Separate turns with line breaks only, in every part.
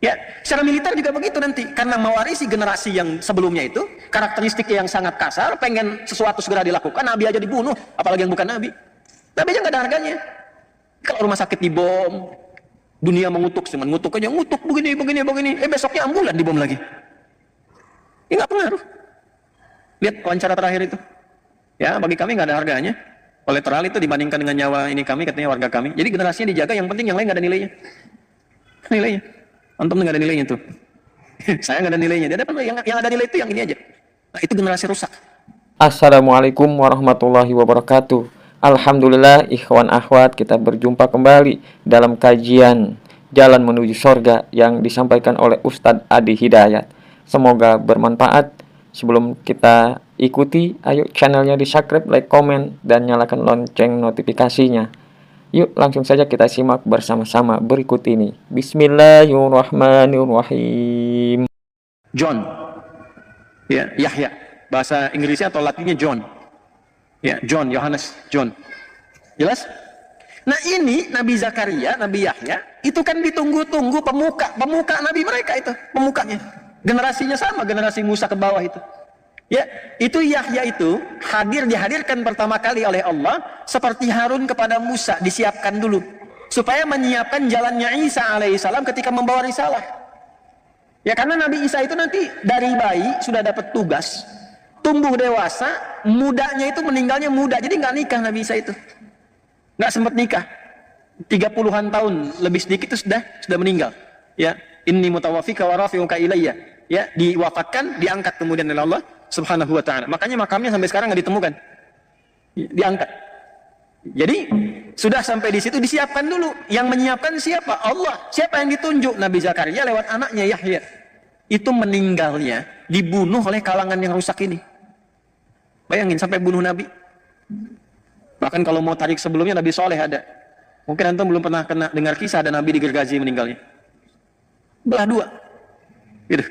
Ya, secara militer juga begitu nanti, karena mewarisi generasi yang sebelumnya itu, karakteristik yang sangat kasar, pengen sesuatu segera dilakukan, nabi aja dibunuh, apalagi yang bukan nabi. Nabi aja nggak ada harganya. Kalau rumah sakit dibom, dunia mengutuk, cuman ngutuk aja, ngutuk begini, besoknya ambulan dibom lagi. Ini nggak pengaruh. Lihat wawancara terakhir itu. Ya, bagi kami nggak ada harganya. Kolateral itu dibandingkan dengan nyawa ini kami, katanya warga kami. Jadi generasinya dijaga, yang penting yang lain nggak ada nilainya. Nilainya. Antum nggak ada nilainya tuh. Saya nggak ada nilainya. Dia ada yang ada nilai itu yang ini aja. Nah, itu generasi rusak.
Assalamualaikum warahmatullahi wabarakatuh. Alhamdulillah ikhwan akhwat, kita berjumpa kembali dalam kajian Jalan Menuju Sorga yang disampaikan oleh Ustadz Adi Hidayat. Semoga bermanfaat. Sebelum kita ikuti, ayo channelnya di subscribe, like, komen, dan nyalakan lonceng notifikasinya. Yuk langsung saja kita simak bersama-sama berikut ini. Bismillahirrahmanirrahim.
John, ya, Yahya, bahasa Inggrisnya atau Latinnya John, ya, John, Yohanes, John, jelas? Nah ini Nabi Zakaria, Nabi Yahya, itu kan ditunggu-tunggu pemuka Nabi mereka itu, pemukanya, generasinya sama, generasi Musa ke bawah itu. Ya, itu Yahya itu dihadirkan pertama kali oleh Allah seperti Harun kepada Musa, disiapkan dulu supaya menyiapkan jalannya Isa alaihissalam ketika membawa risalah. Ya, karena Nabi Isa itu nanti dari bayi sudah dapat tugas, tumbuh dewasa, mudanya itu meninggalnya muda, jadi nggak nikah Nabi Isa itu, nggak sempat nikah, 30-an tahun lebih sedikit itu sudah meninggal. Ya, inni mutawaffika wa rafi'uka ilayya. Ya, diwafatkan, diangkat kemudian oleh Allah Subhanahu wa ta'ala. Makanya makamnya sampai sekarang nggak ditemukan. Diangkat. Jadi sudah sampai di situ disiapkan dulu. Yang menyiapkan siapa? Allah. Siapa yang ditunjuk? Nabi Zakaria lewat anaknya Yahya. Itu meninggalnya dibunuh oleh kalangan yang rusak ini. Bayangin sampai bunuh Nabi. Bahkan kalau mau tarik sebelumnya Nabi Soleh ada. Mungkin antum belum pernah dengar kisah ada Nabi digergaji meninggalnya. Belah dua. Gitu.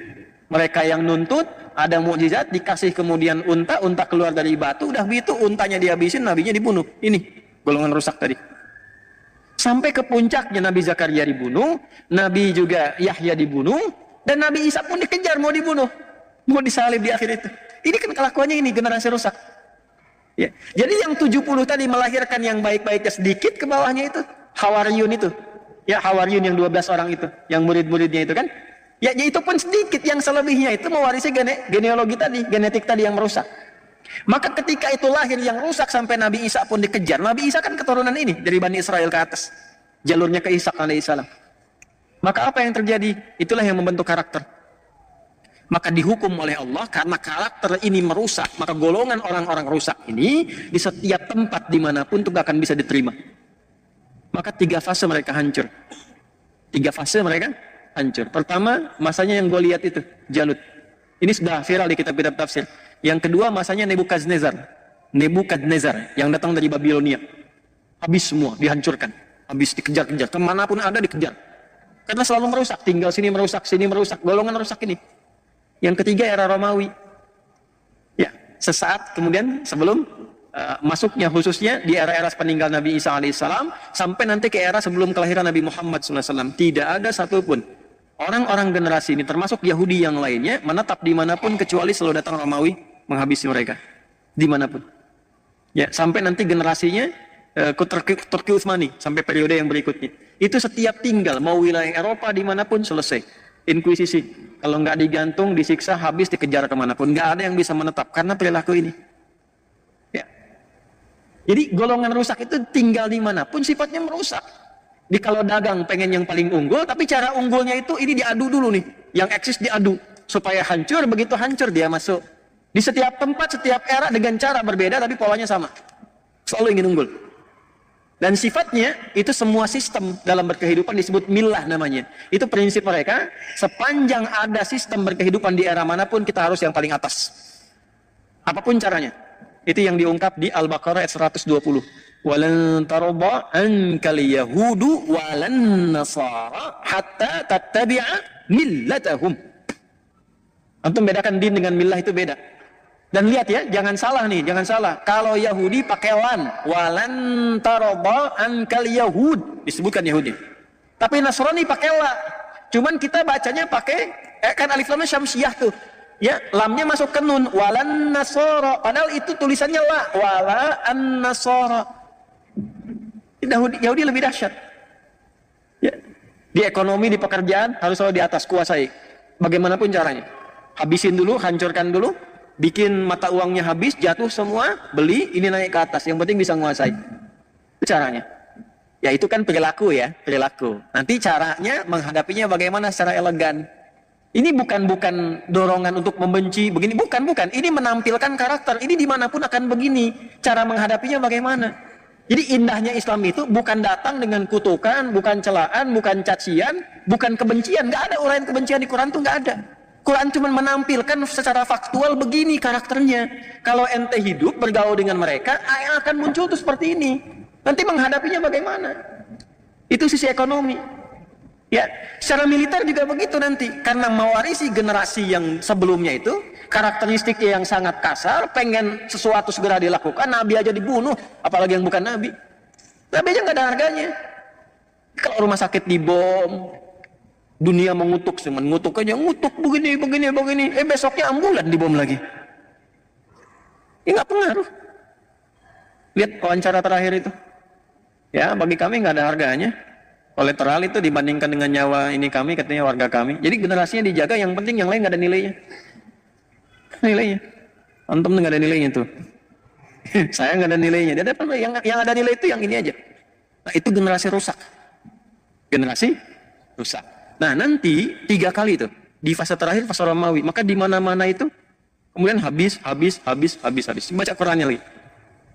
Mereka yang nuntut, ada mukjizat, dikasih kemudian unta keluar dari batu, udah begitu untanya dihabisin, nabinya dibunuh. Ini golongan rusak tadi. Sampai ke puncaknya Nabi Zakaria dibunuh, Nabi juga Yahya dibunuh, dan Nabi Isa pun dikejar mau dibunuh, mau disalib di akhir itu. Ini kan kelakuannya ini generasi rusak. Ya. Jadi yang 70 tadi melahirkan yang baik-baiknya sedikit, ke bawahnya itu Hawariyun itu. Ya, Hawariyun yang 12 orang itu, yang murid-muridnya itu kan. Ya, itu pun sedikit, yang selebihnya itu mewarisi genealogi tadi, genetik tadi yang merusak. Maka ketika itu lahir yang rusak sampai Nabi Isa pun dikejar. Nabi Isa kan keturunan ini dari Bani Israel ke atas, jalurnya ke Ishak alaihissalam. Maka apa yang terjadi? Itulah yang membentuk karakter. Maka dihukum oleh Allah karena karakter ini merusak. Maka golongan orang-orang rusak ini di setiap tempat dimanapun itu gak akan bisa diterima. Maka 3 fase mereka hancur. 3 fase mereka hancur. Pertama, masanya yang gue lihat itu, Jalut. Ini sudah viral di kitab-kitab tafsir. Yang kedua, masanya Nebukadnezar, yang datang dari Babilonia. Habis semua, dihancurkan. Habis dikejar-kejar, kemanapun ada dikejar. Karena selalu merusak, tinggal sini merusak, golongan rusak ini. Yang ketiga, era Romawi. Ya, sesaat kemudian sebelum masuknya khususnya di era-era peninggal Nabi Isa alaihissalam sampai nanti ke era sebelum kelahiran Nabi Muhammad SAW, tidak ada satupun orang-orang generasi ini termasuk Yahudi yang lainnya menetap dimanapun kecuali selalu datang Romawi menghabisi mereka dimanapun. Ya, sampai nanti generasinya Turki Utsmani sampai periode yang berikutnya. Itu setiap tinggal mau wilayah Eropa dimanapun selesai. Inkuisisi, kalau nggak digantung, disiksa, habis dikejar kemanapun. Nggak ada yang bisa menetap karena perilaku ini. Jadi golongan rusak itu tinggal dimanapun sifatnya merusak. Di kalau dagang pengen yang paling unggul, tapi cara unggulnya itu ini diadu dulu nih. Yang eksis diadu. Supaya hancur, begitu hancur dia masuk. Di setiap tempat, setiap era dengan cara berbeda tapi polanya sama. Selalu ingin unggul. Dan sifatnya itu semua sistem dalam berkehidupan disebut millah namanya. Itu prinsip mereka, sepanjang ada sistem berkehidupan di era manapun kita harus yang paling atas. Apapun caranya. Itu yang diungkap di Al-Baqarah ayat 120. Walan tarda ankal yahudu walan nasara hatta tattabi'a millatahum. Antum bedakan din dengan millah itu beda. Dan lihat ya, jangan salah nih, jangan salah. Kalau Yahudi pakai walan tarda ankal yahud, disebutkan Yahudi. Tapi Nasrani pakai la. Cuman kita bacanya pakai kan alif lamnya syamsiyah tuh. Ya, lamnya masuk ke nun. Walan nasara. Padahal itu tulisannya la. Wala an nasara. Yahudi lebih dahsyat. Ya. Di ekonomi, di pekerjaan harus selalu di atas, kuasai. Bagaimanapun caranya. Habisin dulu, hancurkan dulu. Bikin mata uangnya habis, jatuh semua, beli, ini naik ke atas. Yang penting bisa menguasai. Itu caranya. Ya itu kan perilaku ya, perilaku. Nanti caranya menghadapinya bagaimana secara elegan. Ini bukan dorongan untuk membenci, begini. Bukan. Ini menampilkan karakter. Ini dimanapun akan begini. Cara menghadapinya bagaimana. Jadi indahnya Islam itu bukan datang dengan kutukan, bukan celaan, bukan cacian, bukan kebencian. Nggak ada uraian kebencian di Quran tuh nggak ada. Quran cuma menampilkan secara faktual begini karakternya. Kalau ente hidup bergaul dengan mereka, yang akan muncul tuh seperti ini. Nanti menghadapinya bagaimana? Itu sisi ekonomi. Ya, secara militer juga begitu nanti. Karena mewarisi generasi yang sebelumnya itu, karakteristiknya yang sangat kasar, pengen sesuatu segera dilakukan, Nabi aja dibunuh, apalagi yang bukan Nabi. Nabi aja nggak ada harganya. Kalau rumah sakit dibom, dunia mengutuk, cuman ngutuk aja, ngutuk begini. Besoknya ambulan dibom lagi. Nggak pengaruh. Lihat wawancara terakhir itu. Ya, bagi kami nggak ada harganya. Kolateral itu dibandingkan dengan nyawa ini kami, katanya warga kami. Jadi generasinya dijaga, yang penting yang lain nggak ada nilainya. Nilainya. Antum nggak ada nilainya tuh. Saya nggak ada nilainya. Dia ada yang ada nilai itu yang ini aja. Nah, itu generasi rusak. Generasi rusak. Nah, nanti 3 kali itu di fase terakhir, fase Romawi. Maka di mana-mana itu kemudian habis. Baca Qurannya lagi.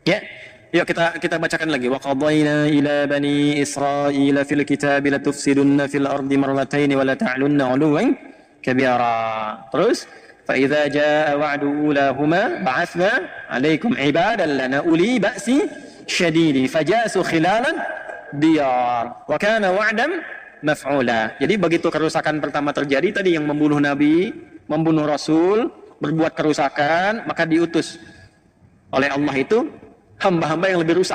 Ya. Yuk kita bacakan lagi. Wa qadayna ila bani Israila fil kitabi la tufsidunna fil ardi marratayn wa la ta'lunna 'uluwan kabira. Terus fa idza jaa wa'du ulahuma ba'athna 'alaikum 'ibadan lana uli ba'si syadidi fajasu khilalan diyar wa kana wa'dan maf'ula. Jadi begitu kerusakan pertama terjadi tadi, yang membunuh nabi, membunuh rasul, berbuat kerusakan, maka diutus oleh Allah itu hamba-hamba yang lebih rusak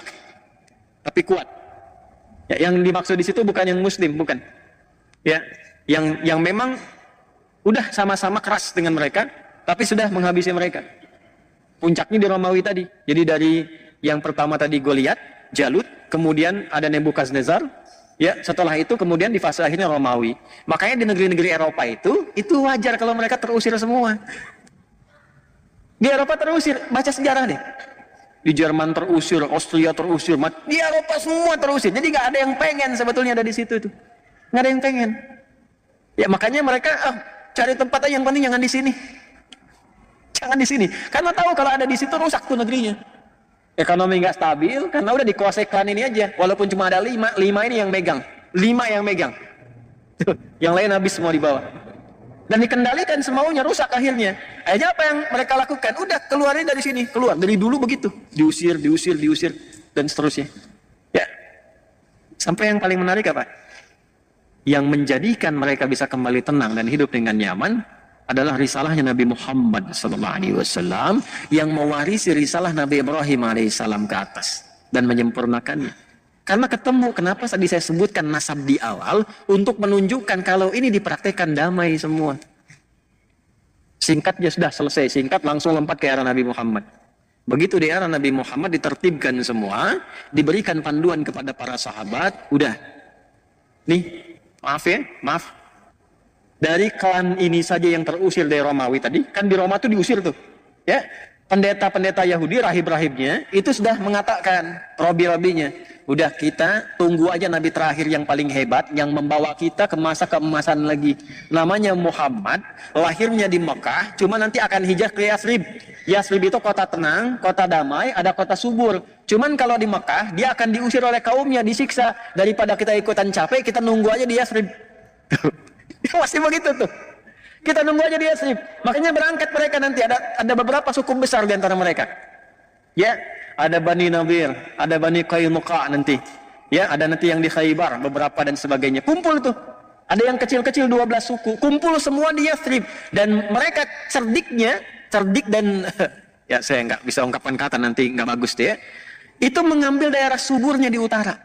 tapi kuat. Ya, yang dimaksud di situ bukan yang muslim, bukan. Ya, yang memang udah sama-sama keras dengan mereka tapi sudah menghabisi mereka. Puncaknya di Romawi tadi. Jadi dari yang pertama tadi Goliat, Jalut, kemudian ada Nebukadnezar. Ya, setelah itu kemudian di fase akhirnya Romawi. Makanya di negeri-negeri Eropa itu wajar kalau mereka terusir semua. Di Eropa terusir, baca sejarah deh. Di Jerman terusir, Austria terusir, di Eropa semua terusir. Jadi nggak ada yang pengen sebetulnya ada di situ tuh. Nggak ada yang pengen. Ya makanya mereka cari tempat aja, yang penting jangan di sini. Jangan di sini. Karena tahu kalau ada di situ rusak tuh negerinya. Ekonomi nggak stabil karena udah dikuasai klan ini aja. Walaupun cuma ada 5 ini yang megang. 5 yang megang. Tuh, yang lain habis semua di bawah. Dan dikendalikan semaunya, rusak akhirnya. Akhirnya apa yang mereka lakukan? Udah keluarin dari sini, keluar. Dari dulu begitu, diusir, dan seterusnya. Ya, sampai yang paling menarik apa? Yang menjadikan mereka bisa kembali tenang dan hidup dengan nyaman adalah risalahnya Nabi Muhammad SAW yang mewarisi risalah Nabi Ibrahim alaihissalam ke atas dan menyempurnakannya. Karena ketemu, kenapa tadi saya sebutkan nasab di awal, untuk menunjukkan kalau ini dipraktekkan damai semua. Singkatnya sudah selesai, singkat langsung lompat ke era Nabi Muhammad. Begitu di era Nabi Muhammad ditertibkan semua, diberikan panduan kepada para sahabat, udah. Nih, maaf. Dari klan ini saja yang terusir dari Romawi tadi, kan di Roma itu diusir tuh. Ya, pendeta-pendeta Yahudi, rahib-rahibnya, itu sudah mengatakan, robi-robinya, udah kita tunggu aja Nabi terakhir yang paling hebat, yang membawa kita ke masa keemasan lagi. Namanya Muhammad, lahirnya di Mekah, cuma nanti akan hijrah ke Yasrib. Yasrib itu kota tenang, kota damai, ada kota subur. Cuman kalau di Mekah, dia akan diusir oleh kaumnya, disiksa. Daripada kita ikutan capek, kita nunggu aja di Yasrib. Masih begitu tuh. Kita nunggu aja di Yasrib. Makanya berangkat mereka nanti, ada beberapa suku besar di antara mereka. Ya, ada Bani Nadir, ada Bani Qainuqa nanti. Ya, ada nanti yang di Khaybar, beberapa dan sebagainya. Kumpul tuh. Ada yang kecil-kecil 12 suku. Kumpul semua di Yasrib. Dan mereka cerdik dan ya saya nggak bisa ungkapkan kata, nanti nggak bagus deh ya. Itu mengambil daerah suburnya di utara.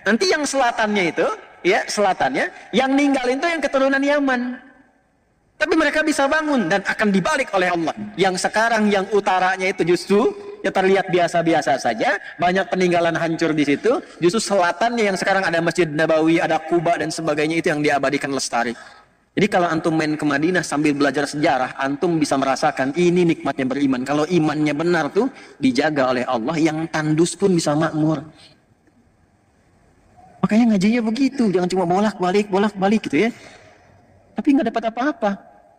Nanti yang selatannya itu ya selatannya, yang ninggalin itu yang keturunan Yaman. Tapi mereka bisa bangun dan akan dibalik oleh Allah. Yang sekarang yang utaranya itu justru ya terlihat biasa-biasa saja, banyak peninggalan hancur di situ. Justru selatannya yang sekarang ada Masjid Nabawi, ada Kuba dan sebagainya itu yang diabadikan lestari. Jadi kalau antum main ke Madinah sambil belajar sejarah, antum bisa merasakan ini nikmatnya beriman. Kalau imannya benar tuh dijaga oleh Allah, yang tandus pun bisa makmur. Makanya ngajinya begitu, jangan cuma bolak-balik gitu ya. Tapi nggak dapat apa-apa.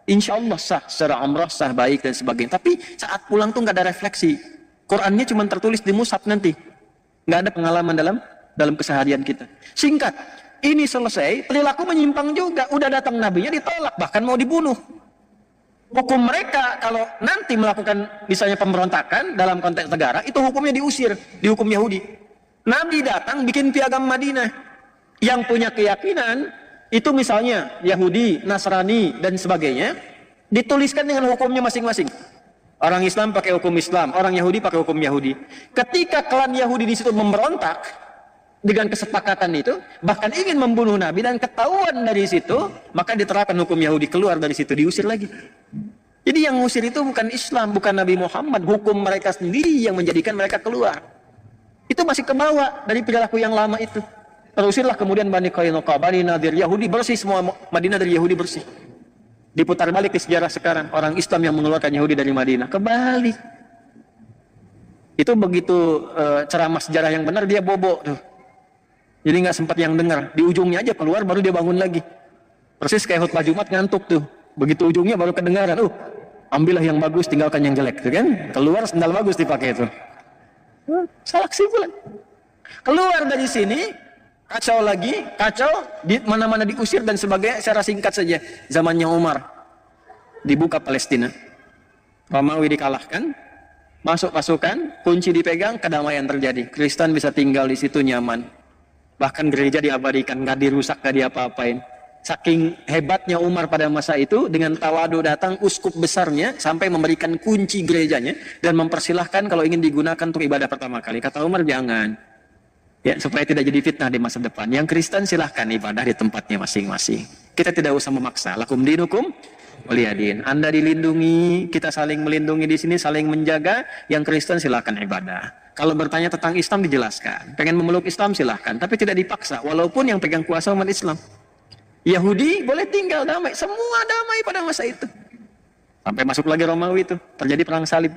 Insya Allah sah, secara umrah sah, baik dan sebagainya. Tapi saat pulang tuh nggak ada refleksi. Qurannya cuma tertulis di mushaf nanti. Nggak ada pengalaman dalam keseharian kita. Singkat. Ini selesai, perilaku menyimpang juga. Udah datang nabinya ditolak, bahkan mau dibunuh. Hukum mereka kalau nanti melakukan misalnya pemberontakan dalam konteks negara, itu hukumnya diusir, di hukum Yahudi. Nabi datang bikin piagam Madinah. Yang punya keyakinan, itu misalnya Yahudi, Nasrani, dan sebagainya, dituliskan dengan hukumnya masing-masing. Orang Islam pakai hukum Islam, orang Yahudi pakai hukum Yahudi. Ketika klan Yahudi di situ memberontak, dengan kesepakatan itu, bahkan ingin membunuh Nabi dan ketahuan dari situ, maka diterapkan hukum Yahudi, keluar dari situ, diusir lagi. Jadi yang ngusir itu bukan Islam, bukan Nabi Muhammad, hukum mereka sendiri yang menjadikan mereka keluar. Itu masih kebawa dari perilaku yang lama itu. Terusirlah kemudian Bani Qainuqa, Bani Nadir, Yahudi bersih semua, Madinah dari Yahudi bersih. Diputar balik di sejarah sekarang, orang Islam yang mengeluarkan Yahudi dari Madinah, kebalik. Itu begitu ceramah sejarah yang benar, dia bobo tuh. Jadi nggak sempat yang dengar, di ujungnya aja keluar baru dia bangun lagi. Persis kayak khutbah Jumat ngantuk tuh. Begitu ujungnya baru kedengaran, ambillah yang bagus, tinggalkan yang jelek, tuh kan? Keluar sendal bagus dipakai itu. Salah kesimpulan. Keluar dari sini, kacau lagi, kacau, di mana-mana diusir dan sebagainya. Secara singkat saja, zamannya Umar dibuka Palestina, Romawi dikalahkan, masuk pasukan, kunci dipegang, kedamaian terjadi. Kristen bisa tinggal di situ nyaman. Bahkan gereja diabadikan, nggak dirusak, nggak diapa-apain. Saking hebatnya Umar pada masa itu, dengan tawadu datang uskup besarnya sampai memberikan kunci gerejanya dan mempersilahkan kalau ingin digunakan untuk ibadah pertama kali. Kata Umar, jangan, ya, supaya tidak jadi fitnah di masa depan. Yang Kristen silahkan ibadah di tempatnya masing-masing. Kita tidak usah memaksa. Lakum dinukum waliyadin. Anda dilindungi, kita saling melindungi di sini, saling menjaga. Yang Kristen silahkan ibadah. Kalau bertanya tentang Islam dijelaskan. Pengen memeluk Islam silahkan, tapi tidak dipaksa. Walaupun yang pegang kuasa umat Islam. Yahudi boleh tinggal damai, semua damai pada masa itu. Sampai masuk lagi Romawi itu, terjadi perang salib.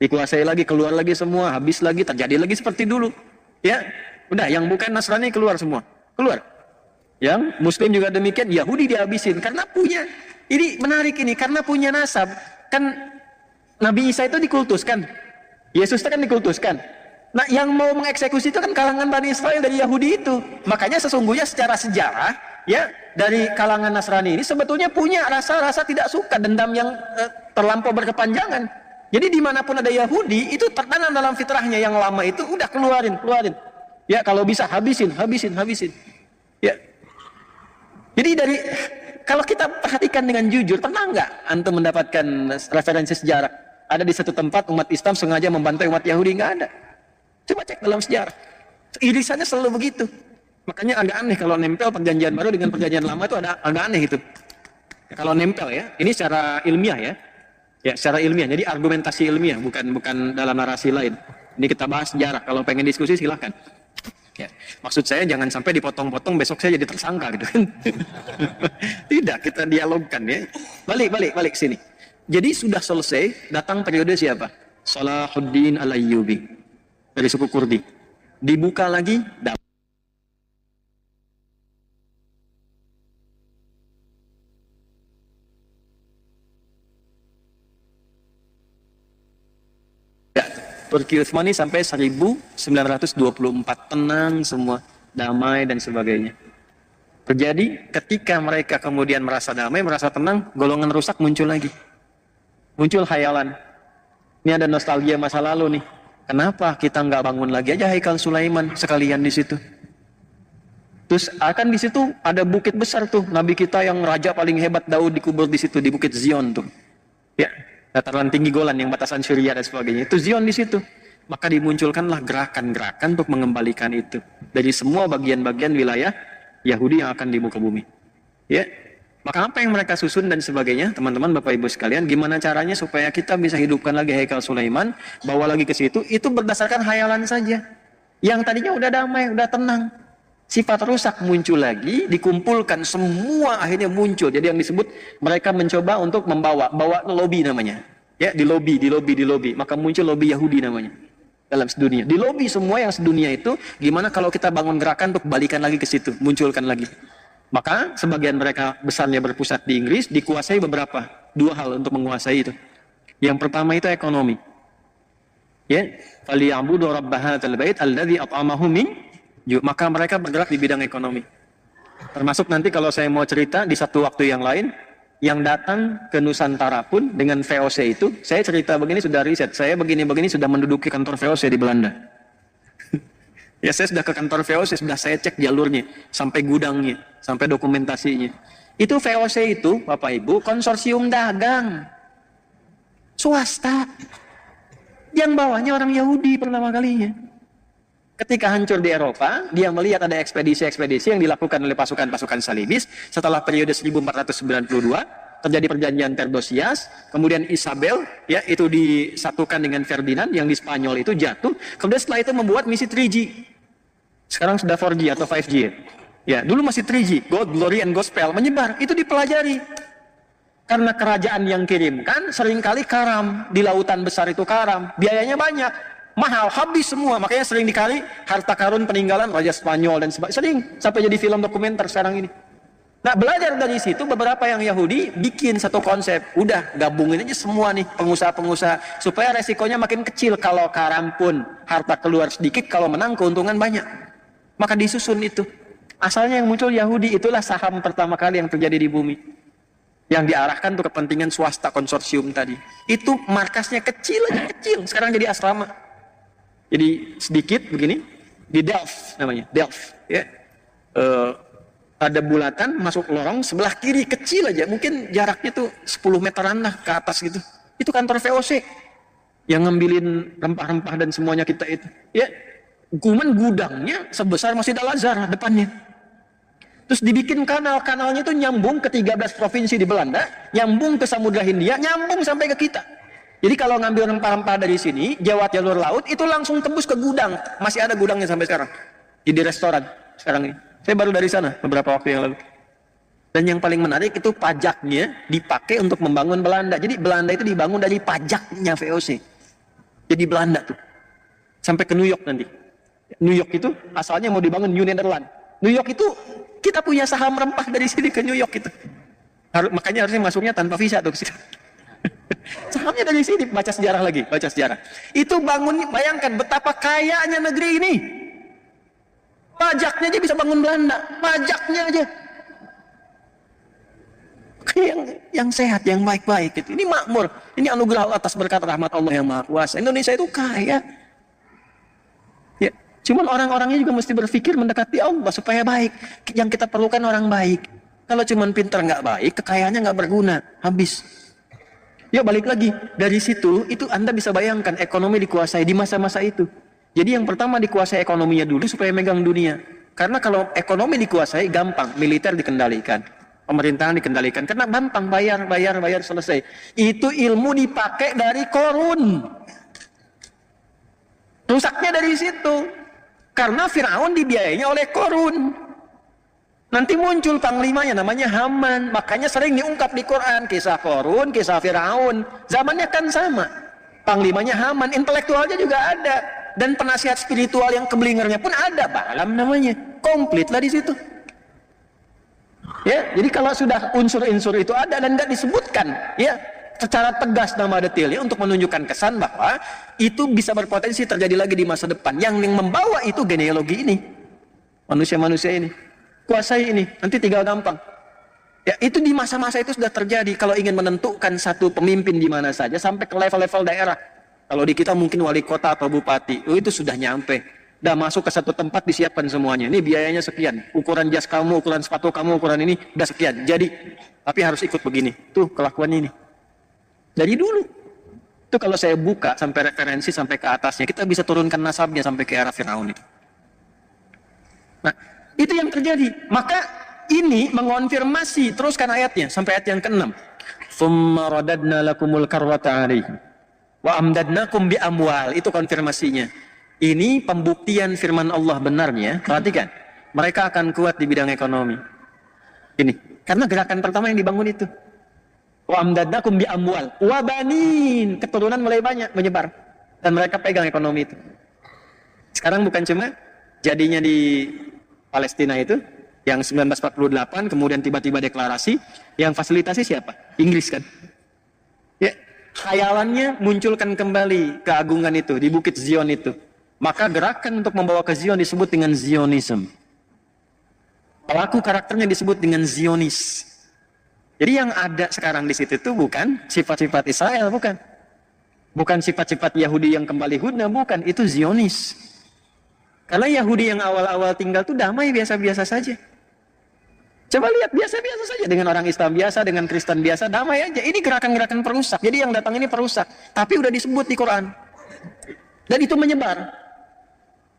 Dikuasai lagi, keluar lagi semua, habis lagi, terjadi lagi seperti dulu. Ya, udah yang bukan Nasrani keluar semua, keluar. Yang Muslim juga demikian, Yahudi dihabisin karena punya. Ini menarik ini, karena punya nasab. Kan Nabi Isa itu dikultuskan, Yesus itu kan dikultuskan. Nah, yang mau mengeksekusi itu kan kalangan Bani Israel dari Yahudi itu. Makanya sesungguhnya secara sejarah, ya, dari kalangan Nasrani ini sebetulnya punya rasa-rasa tidak suka, dendam yang terlampau berkepanjangan. Jadi dimanapun ada Yahudi, itu tertanam dalam fitrahnya yang lama itu, udah keluarin. Ya, kalau bisa habisin. Ya. Jadi kalau kita perhatikan dengan jujur, pernah nggak antum mendapatkan referensi sejarah? Ada di satu tempat umat Islam sengaja membantai umat Yahudi? Nggak ada. Coba cek dalam sejarah. Irisannya selalu begitu. Makanya agak aneh kalau nempel perjanjian baru dengan perjanjian lama itu agak aneh gitu. Ya, kalau nempel ya, ini secara ilmiah ya. Ya, secara ilmiah. Jadi argumentasi ilmiah, bukan dalam narasi lain. Ini kita bahas sejarah. Kalau pengen diskusi silahkan. Ya, maksud saya jangan sampai dipotong-potong besok saya jadi tersangka gitu kan. Tidak, kita dialogkan ya. Balik sini. Jadi sudah selesai, datang periode siapa? Salahuddin Al-Ayyubi dari suku Kurdi. Dibuka lagi, Turki Utsmani sampai 1924, tenang semua, damai dan sebagainya. Terjadi ketika mereka kemudian merasa damai, merasa tenang, golongan rusak muncul lagi. Muncul khayalan. Ini ada nostalgia masa lalu nih. Kenapa kita nggak bangun lagi aja Haikal Sulaiman sekalian di situ? Terus akan di situ ada bukit besar tuh, Nabi kita yang raja paling hebat Daud dikubur di situ, di Bukit Zion tuh. Ya, dataran tinggi Golan yang batasan Syria dan sebagainya. Itu Zion di situ. Maka dimunculkanlah gerakan-gerakan untuk mengembalikan itu dari semua bagian-bagian wilayah Yahudi yang akan di muka bumi. Ya, maka apa yang mereka susun dan sebagainya, teman-teman, Bapak Ibu sekalian, gimana caranya supaya kita bisa hidupkan lagi Haikal Sulaiman, bawa lagi ke situ, itu berdasarkan hayalan saja. Yang tadinya udah damai, udah tenang. Sifat rusak muncul lagi, dikumpulkan, semua akhirnya muncul. Jadi yang disebut, mereka mencoba untuk bawa lobby namanya. Ya, di lobby. Maka muncul lobby Yahudi namanya. Dalam sedunia. Di lobby semua yang sedunia itu, gimana kalau kita bangun gerakan untuk balikan lagi ke situ, munculkan lagi. Maka sebagian mereka besarnya berpusat di Inggris, dikuasai beberapa. 2 hal untuk menguasai itu. Yang pertama itu ekonomi. Ya, falyabudu rabb hadzal bait alladzi at'amahum min ju'. Maka mereka bergerak di bidang ekonomi. Termasuk nanti kalau saya mau cerita di satu waktu yang lain, yang datang ke Nusantara pun dengan VOC itu, saya cerita begini sudah riset, saya begini-begini sudah menduduki kantor VOC di Belanda. Ya, saya sudah ke kantor VOC, sudah saya cek jalurnya, sampai gudangnya, sampai dokumentasinya. Itu VOC itu, Bapak Ibu, konsorsium dagang. Swasta. Yang bawahnya orang Yahudi pertama kalinya. Ketika hancur di Eropa, dia melihat ada ekspedisi-ekspedisi yang dilakukan oleh pasukan-pasukan Salibis. Setelah periode 1492, terjadi perjanjian Terdosias, kemudian Isabel, ya, itu disatukan dengan Ferdinand yang di Spanyol itu jatuh. Kemudian setelah itu membuat misi 3G. Sekarang sudah 4G atau 5G. Ya, dulu masih 3G, God, Glory, and Gospel, menyebar. Itu dipelajari. Karena kerajaan yang kirimkan seringkali karam, di lautan besar itu karam, biayanya banyak, mahal, habis semua. Makanya sering dikali harta karun peninggalan Raja Spanyol dan sebagainya. Sering, sampai jadi film dokumenter sekarang ini. Nah, belajar dari situ, beberapa yang Yahudi bikin satu konsep. Udah, gabungin aja semua nih pengusaha-pengusaha. Supaya resikonya makin kecil. Kalau karam pun harta keluar sedikit, kalau menang keuntungan banyak. Maka disusun itu. Asalnya yang muncul Yahudi, itulah saham pertama kali yang terjadi di bumi. Yang diarahkan untuk kepentingan swasta konsorsium tadi. Itu markasnya kecil aja, kecil. Sekarang jadi asrama. Jadi sedikit begini. Di Delft namanya, Delft. Ya. Ada bulatan masuk lorong sebelah kiri kecil aja, mungkin jaraknya tuh 10 meteran lah ke atas gitu. Itu kantor VOC yang ngambilin rempah-rempah dan semuanya kita itu. Ya, cuman gudangnya sebesar Masjid Al-Azhar depannya. Terus dibikin kanalnya itu nyambung ke 13 provinsi di Belanda, nyambung ke Samudra Hindia, nyambung sampai ke kita. Jadi kalau ngambil rempah-rempah dari sini, lewat jalur laut, itu langsung tembus ke gudang. Masih ada gudangnya sampai sekarang. Di restoran sekarang ini. Saya baru dari sana beberapa waktu yang lalu. Dan yang paling menarik itu pajaknya dipakai untuk membangun Belanda. Jadi Belanda itu dibangun dari pajaknya VOC. Jadi Belanda tuh. Sampai ke New York nanti. New York itu asalnya mau dibangun New Netherlands. New York itu kita punya saham rempah dari sini ke New York itu. Makanya harusnya masuknya tanpa visa tuh ke sini. Sahamnya dari sini, baca sejarah lagi, baca sejarah. Itu bangun, bayangkan betapa kayanya negeri ini. Pajaknya aja bisa bangun Belanda, pajaknya aja. Yang sehat, yang baik-baik itu. Ini makmur, ini anugerah atas berkat rahmat Allah yang Maha Kuasa. Indonesia itu kaya. Ya, cuman orang-orangnya juga mesti berpikir mendekati Allah supaya baik. Yang kita perlukan orang baik. Kalau cuman pintar nggak baik, kekayaannya nggak berguna, habis. Ya balik lagi dari situ, itu Anda bisa bayangkan ekonomi dikuasai di masa-masa itu. Jadi yang pertama dikuasai ekonominya dulu supaya megang dunia. Karena kalau ekonomi dikuasai gampang, militer dikendalikan, pemerintahan dikendalikan. Karena gampang bayar selesai. Itu ilmu dipakai dari Korun. Rusaknya dari situ. Karena Firaun dibiayainya oleh Korun. Nanti muncul panglimanya namanya Haman. Makanya sering diungkap di Quran kisah Korun, kisah Firaun. Zamannya kan sama. Panglimanya Haman, intelektualnya juga ada. Dan penasihat spiritual yang kebelingernya pun ada, Balaam namanya. Komplit lah di situ. Ya, jadi kalau sudah unsur-unsur itu ada dan nggak disebutkan, ya, secara tegas nama detailnya untuk menunjukkan kesan bahwa itu bisa berpotensi terjadi lagi di masa depan. Yang membawa itu genealogi ini, manusia-manusia ini, kuasai ini, nanti tinggal gampang. Ya, itu di masa-masa itu sudah terjadi. Kalau ingin menentukan satu pemimpin di mana saja sampai ke level-level daerah. Kalau di kita mungkin wali kota atau bupati, itu sudah nyampe. Udah masuk ke satu tempat disiapkan semuanya. Ini biayanya sekian. Ukuran jas kamu, ukuran sepatu kamu, ukuran ini udah sekian. Jadi, tapi harus ikut begini. Tuh kelakuan ini. Dari dulu. Itu kalau saya buka sampai referensi sampai ke atasnya, kita bisa turunkan nasabnya sampai ke era Firaun itu. Nah, Itu yang terjadi. Maka ini mengonfirmasi, teruskan ayatnya sampai ayat yang ke-6. Tsumma radadna lakumul karrata 'alaihim wa amdadnakum bi amwal. Itu konfirmasinya. Ini pembuktian firman Allah benarnya. Perhatikan, mereka akan kuat di bidang ekonomi. Ini karena gerakan pertama yang dibangun itu. Wa amdadnakum bi amwal wa banin. Keturunan mulai banyak menyebar dan mereka pegang ekonomi itu. Sekarang bukan cuma jadinya di Palestina itu yang 1948 kemudian tiba-tiba deklarasi, yang fasilitasi siapa? Inggris kan? Ya, khayalannya munculkan kembali keagungan itu di Bukit Zion itu. Maka gerakan untuk membawa ke Zion disebut dengan Zionism. Pelaku karakternya disebut dengan Zionis. Jadi yang ada sekarang di situ itu bukan sifat-sifat Israel, bukan. Bukan sifat-sifat Yahudi yang kembali hudna, bukan. Itu Zionis. Karena Yahudi yang awal-awal tinggal itu damai biasa-biasa saja. Coba lihat, biasa-biasa saja dengan orang Islam biasa, dengan Kristen biasa, damai aja. Ini gerakan-gerakan perusak. Jadi yang datang ini perusak. Tapi udah disebut di Quran. Dan itu menyebar.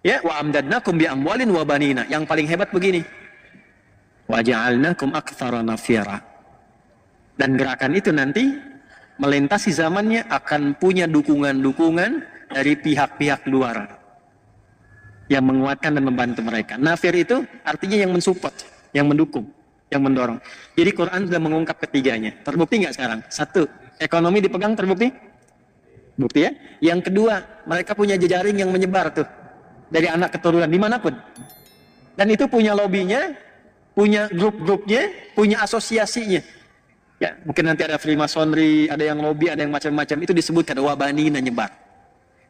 Ya, wa amdadnakum bi amwalin wa banina. Yang paling hebat begini. Wa ja'alnakum aktsara nafira. Dan gerakan itu nanti melintasi zamannya akan punya dukungan-dukungan dari pihak-pihak luar yang menguatkan dan membantu mereka. Nafir itu artinya yang mensupport, yang mendukung, yang mendorong. Jadi Quran sudah mengungkap ketiganya. Terbukti nggak sekarang? Satu, ekonomi dipegang, terbukti? Bukti ya. Yang kedua, mereka punya jejaring yang menyebar tuh dari anak keturunan dimanapun. Dan itu punya lobbynya, punya grup-grupnya, punya asosiasinya. Ya, mungkin nanti ada Freemasonry, ada yang lobby, ada yang macam-macam. Itu disebutkan wabanina nyebar.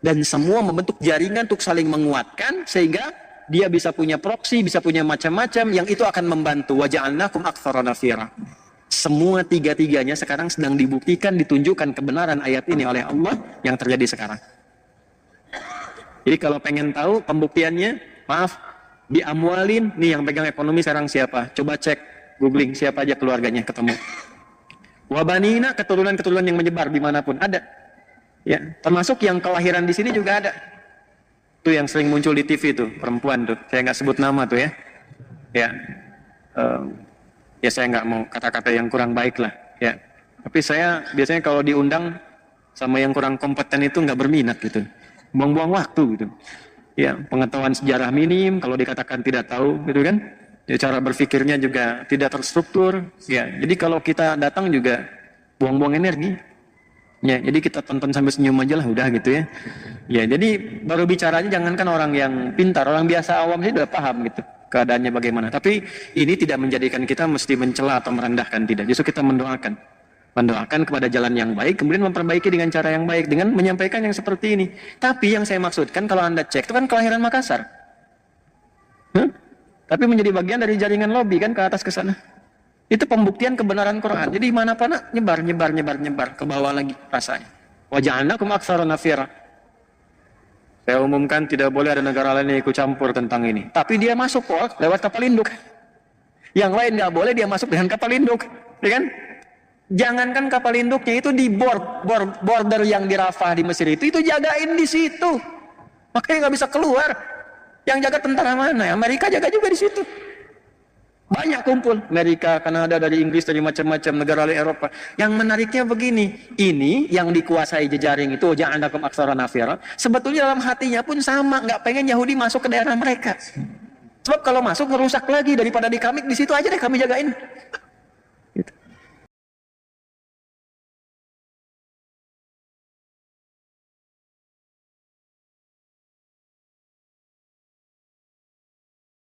Dan semua membentuk jaringan untuk saling menguatkan sehingga dia bisa punya proksi, bisa punya macam-macam yang itu akan membantu. Wa ja'alnakum aktsara nafira. Semua tiga-tiganya sekarang sedang dibuktikan, ditunjukkan kebenaran ayat ini oleh Allah yang terjadi sekarang. Jadi kalau pengen tahu pembuktiannya, maaf, di amwalin, nih yang pegang ekonomi sekarang siapa? Coba cek, googling siapa aja keluarganya, ketemu. Wabanina, keturunan-keturunan yang menyebar dimanapun ada. Ya, termasuk yang kelahiran di sini juga ada. Itu yang sering muncul di TV tuh, perempuan tuh. Saya nggak sebut nama tuh ya. Ya, ya saya nggak mau kata-kata yang kurang baik lah. Ya, tapi saya biasanya kalau diundang sama yang kurang kompeten itu nggak berminat gitu. Buang-buang waktu gitu. Ya, pengetahuan sejarah minim. Kalau dikatakan tidak tahu gitu kan. Ya, cara berpikirnya juga tidak terstruktur. Ya, jadi kalau kita datang juga buang-buang energi. Ya, jadi kita tonton sambil senyum aja lah udah gitu ya. Ya, jadi baru bicaranya jangankan orang yang pintar, orang biasa awam sih udah paham gitu keadaannya bagaimana. Tapi ini tidak menjadikan kita mesti mencela atau merendahkan, tidak. Justru kita mendoakan kepada jalan yang baik, kemudian memperbaiki dengan cara yang baik dengan menyampaikan yang seperti ini. Tapi yang saya maksudkan kalau Anda cek itu kan kelahiran Makassar. Tapi menjadi bagian dari jaringan lobby kan ke atas ke sana. Itu pembuktian kebenaran Quran. Jadi mana mana nyebar ke bawah lagi rasanya. Wa ja'alnakum aktsara nafira. Saya umumkan tidak boleh ada negara lain yang ikut campur tentang ini. Tapi dia masuk kok lewat kapal induk. Yang lain nggak boleh, dia masuk dengan kapal induk, ya kan? Jangankan kapal induknya itu di border yang di Rafah di Mesir itu jagain di situ. Makanya nggak bisa keluar. Yang jaga tentara mana? Amerika jaga juga di situ. Banyak kumpul, Amerika, Kanada, dari Inggris, dari macam-macam negara Eropa. Yang menariknya begini, ini yang dikuasai jejaring itu, ja'alnakum aktsara nafira, sebetulnya dalam hatinya pun sama, nggak pengen Yahudi masuk ke daerah mereka. Sebab kalau masuk merusak lagi, daripada di kami, di situ aja deh kami jagain.